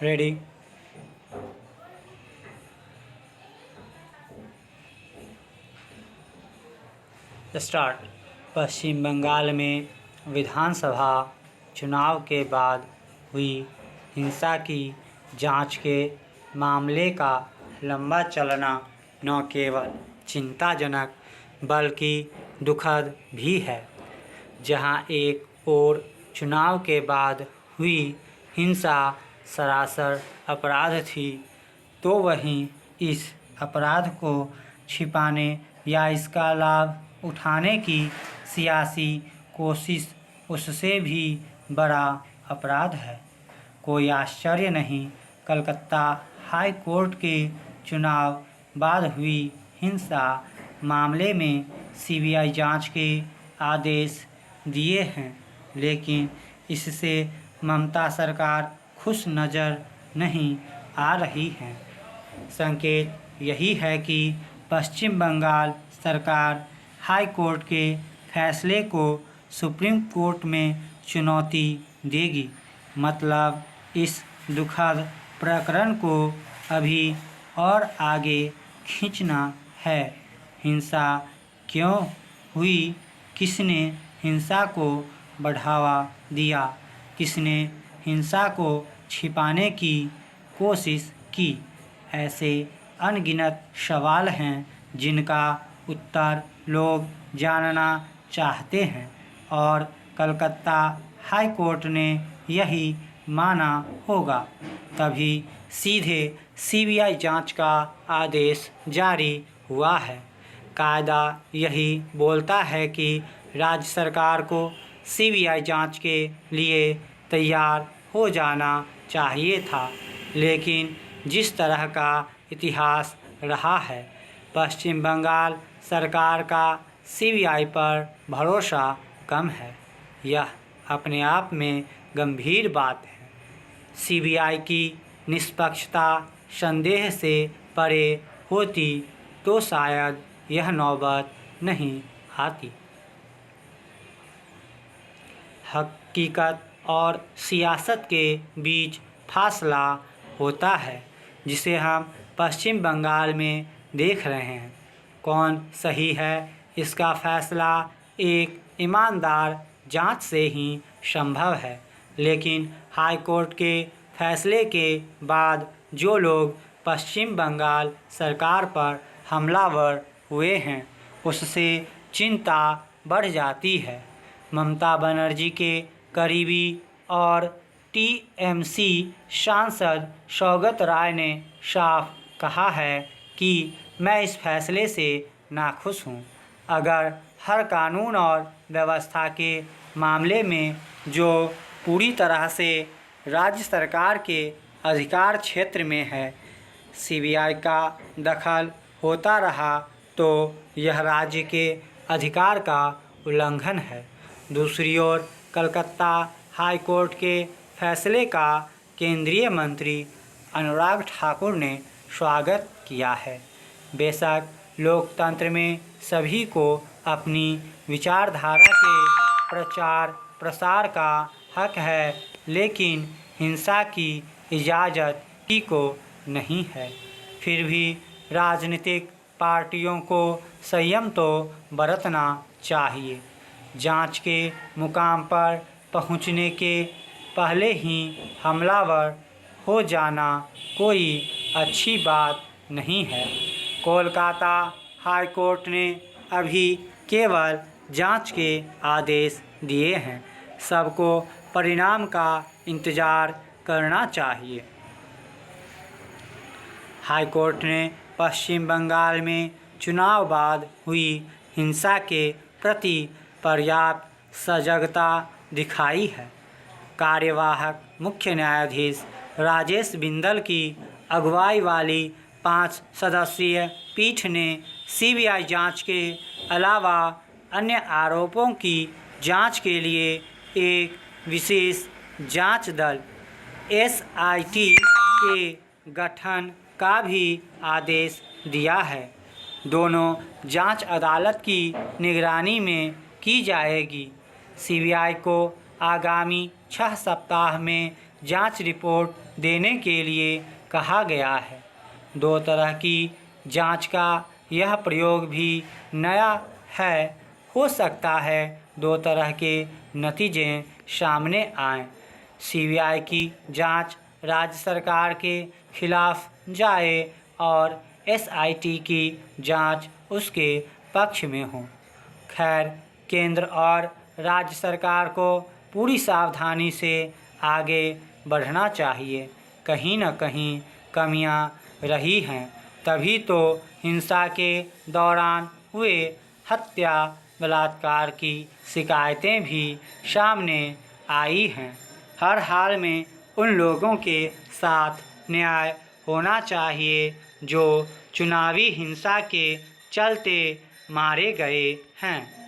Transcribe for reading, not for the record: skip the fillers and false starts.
Ready. Start. पश्चिम बंगाल में विधानसभा चुनाव के बाद हुई हिंसा की जांच के मामले का लंबा चलना न केवल चिंताजनक बल्कि दुखद भी है। जहां एक ओर चुनाव के बाद हुई हिंसा सरासर अपराध थी, तो वहीं इस अपराध को छिपाने या इसका लाभ उठाने की सियासी कोशिश उससे भी बड़ा अपराध है। कोई आश्चर्य नहीं, कलकत्ता हाई कोर्ट के चुनाव बाद हुई हिंसा मामले में सीबीआई जांच के आदेश दिए हैं, लेकिन इससे ममता सरकार खुश नज़र नहीं आ रही है। संकेत यही है कि पश्चिम बंगाल सरकार हाई कोर्ट के फैसले को सुप्रीम कोर्ट में चुनौती देगी। मतलब इस दुखद प्रकरण को अभी और आगे खींचना है। हिंसा क्यों हुई, किसने हिंसा को बढ़ावा दिया, किसने हिंसा को छिपाने की कोशिश की, ऐसे अनगिनत सवाल हैं जिनका उत्तर लोग जानना चाहते हैं। और कलकत्ता हाई कोर्ट ने यही माना होगा, तभी सीधे सीबीआई जांच का आदेश जारी हुआ है। कायदा यही बोलता है कि राज्य सरकार को सीबीआई जांच के लिए तैयार हो जाना चाहिए था, लेकिन जिस तरह का इतिहास रहा है, पश्चिम बंगाल सरकार का सीबीआई पर भरोसा कम है। यह अपने आप में गंभीर बात है। सीबीआई की निष्पक्षता संदेह से परे होती तो शायद यह नौबत नहीं आती। हकीकत और सियासत के बीच फासला होता है, जिसे हम पश्चिम बंगाल में देख रहे हैं। कौन सही है, इसका फैसला एक ईमानदार जांच से ही संभव है, लेकिन हाई कोर्ट के फैसले के बाद जो लोग पश्चिम बंगाल सरकार पर हमलावर हुए हैं, उससे चिंता बढ़ जाती है। ममता बनर्जी के करीबी और टीएमसी सांसद सौगत राय ने साफ कहा है कि मैं इस फैसले से नाखुश हूं। अगर हर कानून और व्यवस्था के मामले में जो पूरी तरह से राज्य सरकार के अधिकार क्षेत्र में है, सीबीआई का दखल होता रहा, तो यह राज्य के अधिकार का उल्लंघन है। दूसरी ओर कलकत्ता हाई कोर्ट के फैसले का केंद्रीय मंत्री अनुराग ठाकुर ने स्वागत किया है। बेशक लोकतंत्र में सभी को अपनी विचारधारा के प्रचार प्रसार का हक है, लेकिन हिंसा की इजाज़त किसी को नहीं है। फिर भी राजनीतिक पार्टियों को संयम तो बरतना चाहिए। जांच के मुकाम पर पहुंचने के पहले ही हमलावर हो जाना कोई अच्छी बात नहीं है। कोलकाता हाई कोर्ट ने अभी केवल जांच के आदेश दिए हैं। सबको परिणाम का इंतज़ार करना चाहिए। हाई कोर्ट ने पश्चिम बंगाल में चुनाव बाद हुई हिंसा के प्रति पर्याप्त सजगता दिखाई है। कार्यवाहक मुख्य न्यायाधीश राजेश बिंदल की अगुवाई वाली 5 सदस्यीय पीठ ने सीबीआई जांच के अलावा अन्य आरोपों की जांच के लिए एक विशेष जांच दल एसआईटी के गठन का भी आदेश दिया है। दोनों जांच अदालत की निगरानी में की जाएगी। सीबीआई को आगामी 6 सप्ताह में जांच रिपोर्ट देने के लिए कहा गया है। 2 तरह की जांच का यह प्रयोग भी नया है। हो सकता है 2 तरह के नतीजे सामने आएं। सीबीआई की जांच राज्य सरकार के खिलाफ जाए और एसआईटी की जांच उसके पक्ष में हो। खैर, केंद्र और राज्य सरकार को पूरी सावधानी से आगे बढ़ना चाहिए। कहीं न कहीं कमियां रही हैं, तभी तो हिंसा के दौरान हुए हत्या बलात्कार की शिकायतें भी सामने आई हैं। हर हाल में उन लोगों के साथ न्याय होना चाहिए जो चुनावी हिंसा के चलते मारे गए हैं।